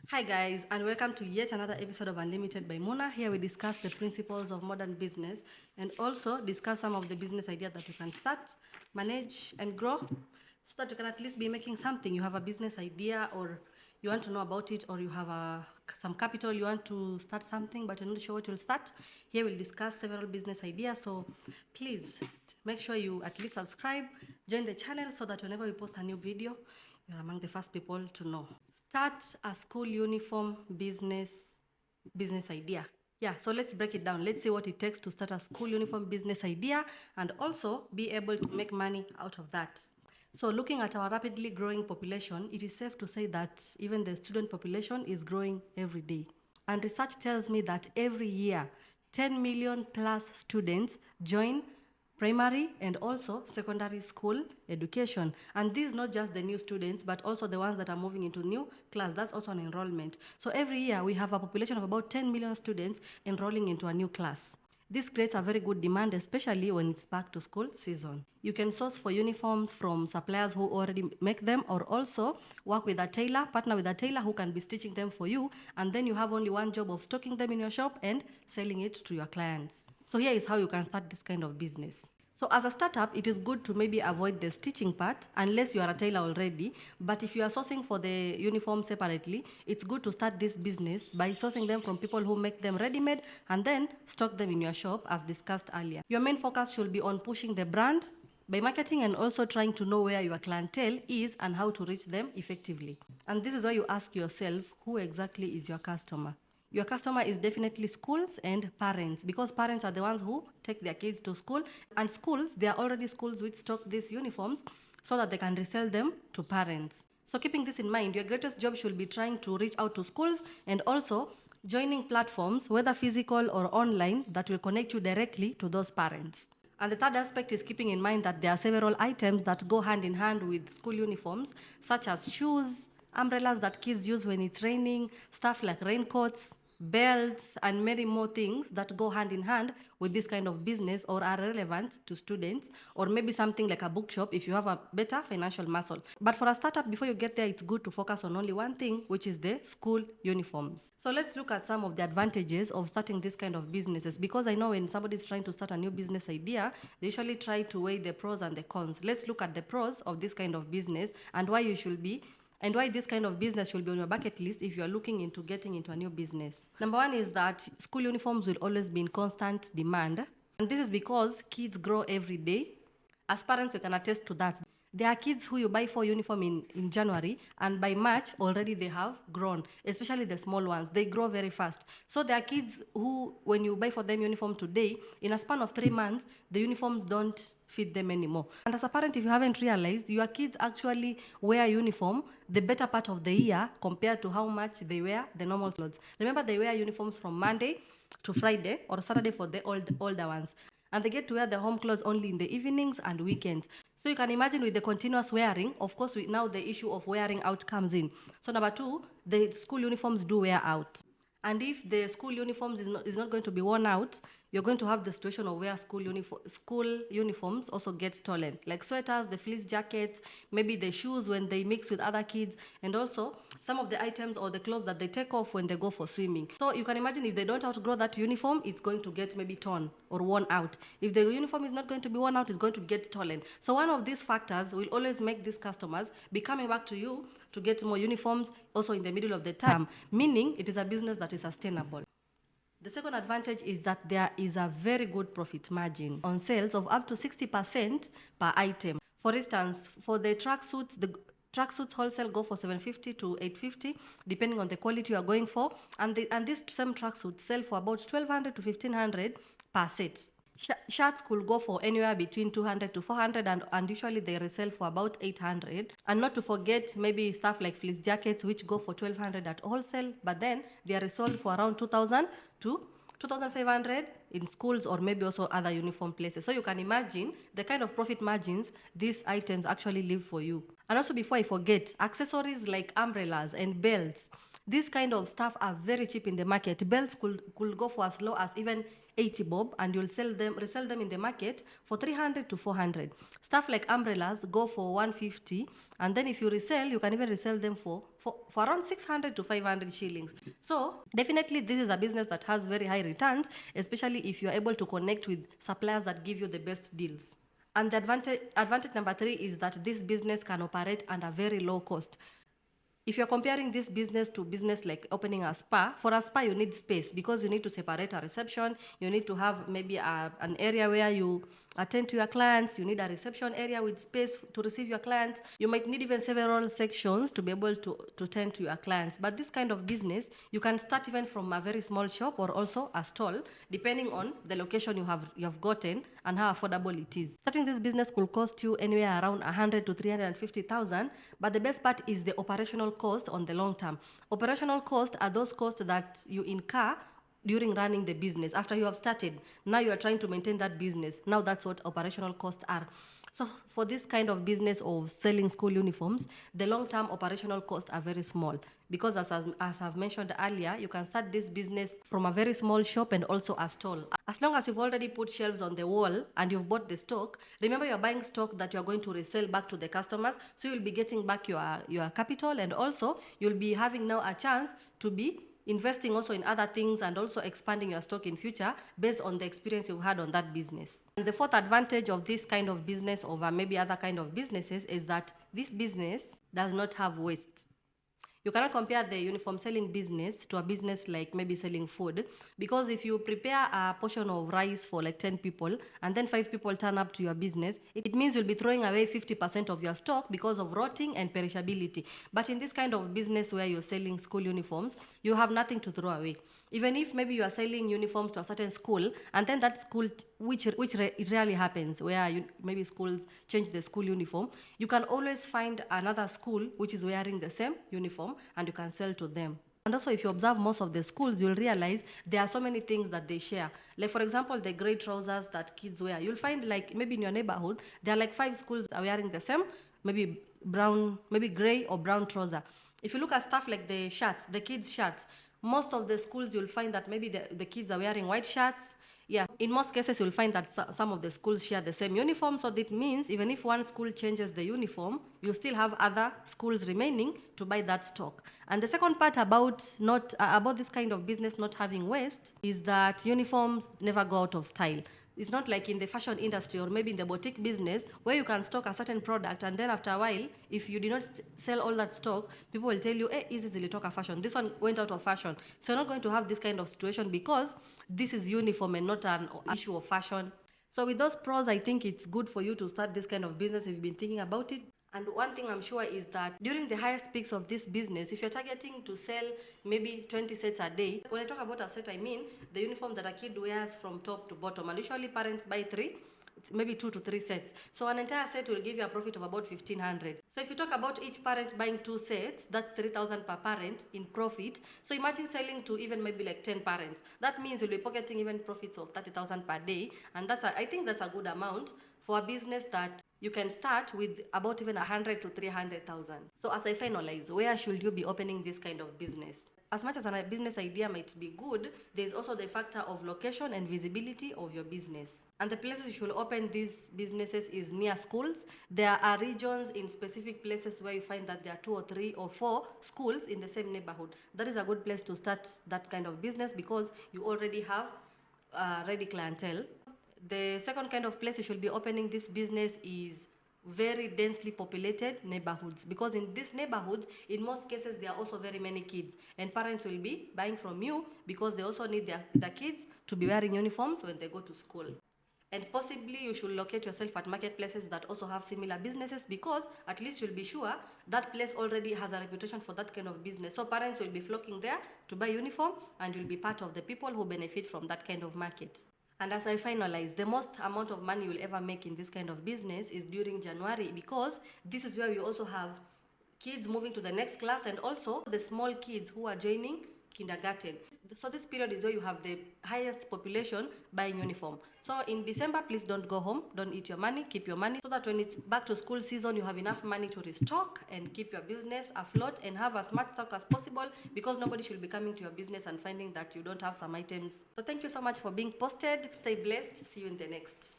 Hi guys, and welcome to yet another episode of Unlimited by Mona. Here we discuss the principles of modern business and also discuss some of the business ideas that you can start, manage, and grow so that you can at least be making something. You have a business idea or you want to know about it, or you have some capital, you want to start something but you're not sure what you'll start. Here we'll discuss several business ideas. So please make sure you at least subscribe, join the channel so that whenever we post a new video, you're among the first people to know. Start a school uniform business idea. Yeah, so let's break it down. Let's see what it takes to start a school uniform business idea and also be able to make money out of that. So looking at our rapidly growing population, it is safe to say that even the student population is growing every day. And research tells me that every year, 10 million plus students join primary and also secondary school education. And these not just the new students, but also the ones that are moving into new class. That's also an enrollment. So every year we have a population of about 10 million students enrolling into a new class. This creates a very good demand, especially when it's back to school season. You can source for uniforms from suppliers who already make them, or also work with a tailor, partner with a tailor who can be stitching them for you, and then you have only one job of stocking them in your shop and selling it to your clients. So here is how you can start this kind of business. So as a startup, it is good to maybe avoid the stitching part unless you are a tailor already. But if you are sourcing for the uniform separately, it's good to start this business by sourcing them from people who make them ready-made and then stock them in your shop as discussed earlier. Your main focus should be on pushing the brand by marketing and also trying to know where your clientele is and how to reach them effectively. And this is why you ask yourself, who exactly is your customer? Your customer is definitely schools and parents, because parents are the ones who take their kids to school, and schools, there are already schools which stock these uniforms so that they can resell them to parents. So keeping this in mind, your greatest job should be trying to reach out to schools and also joining platforms, whether physical or online, that will connect you directly to those parents. And the third aspect is keeping in mind that there are several items that go hand in hand with school uniforms, such as shoes, umbrellas that kids use when it's raining, stuff like raincoats, belts, and many more things that go hand in hand with this kind of business or are relevant to students, or maybe something like a bookshop if you have a better financial muscle. But for a startup, before you get there, it's good to focus on only one thing, which is the school uniforms. So let's look at some of the advantages of starting this kind of businesses, because I know when somebody is trying to start a new business idea, they usually try to weigh the pros and the cons. Let's look at the pros of this kind of business and why you should be and why this kind of business should be on your bucket list if you are looking into getting into a new business. Number one is that school uniforms will always be in constant demand. And this is because kids grow every day. As parents, you can attest to that. There are kids who you buy for uniform in January, and by March already they have grown, especially the small ones. They grow very fast. So there are kids who, when you buy for them uniform today, in a span of 3 months, the uniforms don't fit them anymore. And as a parent, if you haven't realized, your kids actually wear uniform the better part of the year compared to how much they wear the normal clothes. Remember, they wear uniforms from Monday to Friday or Saturday for the older ones. And they get to wear the home clothes only in the evenings and weekends. So you can imagine with the continuous wearing, of course, now the issue of wearing out comes in. So number two, the school uniforms do wear out. And if the school uniforms is not going to be worn out, you're going to have the situation of where school uniforms also get stolen, like sweaters, the fleece jackets, maybe the shoes when they mix with other kids, and also some of the items or the clothes that they take off when they go for swimming. So you can imagine if they don't outgrow that uniform, it's going to get maybe torn or worn out. If the uniform is not going to be worn out, it's going to get stolen. So one of these factors will always make these customers be coming back to you to get more uniforms also in the middle of the time, meaning it is a business that is sustainable. The second advantage is that there is a very good profit margin on sales of up to 60% per item. For instance, for the tracksuits wholesale go for 750 to 850 depending on the quality you are going for, and these same tracksuits sell for about 1200 to 1500 per set. Shirts could go for anywhere between 200 to 400, and usually they resell for about 800. And not to forget maybe stuff like fleece jackets, which go for 1200 at wholesale, but then they are resold for around 2000 to 2500 in schools or maybe also other uniform places. So you can imagine the kind of profit margins these items actually leave for you. And also, before I forget, accessories like umbrellas and belts This kind of stuff are very cheap in the market. Belts could go for as low as even 80 bob, and you'll resell them in the market for 300 to 400. Stuff like umbrellas go for 150, and then if you resell, you can even resell them for around 600 to 500 shillings. So definitely this is a business that has very high returns, especially if you're able to connect with suppliers that give you the best deals. And the advantage number 3 is that this business can operate under very low cost. If you're comparing this business to business like opening a spa, for a spa you need space because you need to separate a reception, you need to have maybe an area where you attend to your clients, you need a reception area with space to receive your clients. You might need even several sections to be able to tend to your clients. But this kind of business, you can start even from a very small shop or also a stall, depending on the location you have gotten and how affordable it is. Starting this business could cost you anywhere around 100 to 350,000, but the best part is the operational cost on the long term. Operational costs are those costs that you incur during running the business. After you have started, now you are trying to maintain that business. Now that's what operational costs are. So for this kind of business of selling school uniforms, the long-term operational costs are very small because as I've mentioned earlier, you can start this business from a very small shop and also a stall. As long as you've already put shelves on the wall and you've bought the stock, remember you're buying stock that you're going to resell back to the customers, so you'll be getting back your capital, and also you'll be having now a chance to be investing also in other things and also expanding your stock in future based on the experience you've had on that business. And the fourth advantage of this kind of business over maybe other kind of businesses is that this business does not have waste. You cannot compare the uniform selling business to a business like maybe selling food, because if you prepare a portion of rice for like 10 people and then 5 people turn up to your business, it means you'll be throwing away 50% of your stock because of rotting and perishability. But in this kind of business where you're selling school uniforms, you have nothing to throw away. Even if maybe you are selling uniforms to a certain school and then that school, it rarely happens, where maybe schools change the school uniform, you can always find another school which is wearing the same uniform and you can sell to them. And also, if you observe most of the schools, you'll realize there are so many things that they share. Like, for example, the gray trousers that kids wear. You'll find, like, maybe in your neighborhood, there are like 5 schools that are wearing the same, maybe brown, maybe gray or brown trouser. If you look at stuff like the shirts, the kids' shirts, most of the schools you'll find that maybe the kids are wearing white shirts. Yeah, in most cases you'll find that some of the schools share the same uniform, so that means even if one school changes the uniform, you still have other schools remaining to buy that stock. And the second part about this kind of business not having waste is that uniforms never go out of style. It's not like in the fashion industry or maybe in the boutique business where you can stock a certain product and then after a while, if you did not sell all that stock, people will tell you, hey, easy zilitoka fashion. This one went out of fashion. So you're not going to have this kind of situation because this is uniform and not an issue of fashion. So with those pros, I think it's good for you to start this kind of business if you've been thinking about it. And one thing I'm sure is that during the highest peaks of this business, if you're targeting to sell maybe 20 sets a day, when I talk about a set, I mean the uniform that a kid wears from top to bottom. And usually parents buy 3, maybe 2 to 3 sets. So an entire set will give you a profit of about 1,500. So if you talk about each parent buying 2 sets, that's 3,000 per parent in profit. So imagine selling to even maybe like 10 parents. That means you'll be pocketing even profits of 30,000 per day. And I think that's a good amount for a business that you can start with about even 100 to 300,000. So as I finalize, where should you be opening this kind of business? As much as a business idea might be good, there's also the factor of location and visibility of your business. And the places you should open these businesses is near schools. There are regions in specific places where you find that there are 2 or 3 or 4 schools in the same neighborhood. That is a good place to start that kind of business because you already have ready clientele. The second kind of place you should be opening this business is very densely populated neighborhoods, because in these neighborhoods, in most cases, there are also very many kids, and parents will be buying from you because they also need their kids to be wearing uniforms when they go to school. And possibly you should locate yourself at marketplaces that also have similar businesses, because at least you'll be sure that place already has a reputation for that kind of business. So parents will be flocking there to buy uniform and you'll be part of the people who benefit from that kind of market. And as I finalize, the most amount of money you'll ever make in this kind of business is during January, because this is where we also have kids moving to the next class and also the small kids who are joining kindergarten. So this period is where you have the highest population buying uniform. So in December, please don't go home, don't eat your money, keep your money, so that when it's back to school season, you have enough money to restock and keep your business afloat and have as much stock as possible, because nobody should be coming to your business and finding that you don't have some items. So thank you so much for being posted. Stay blessed. See you in the next.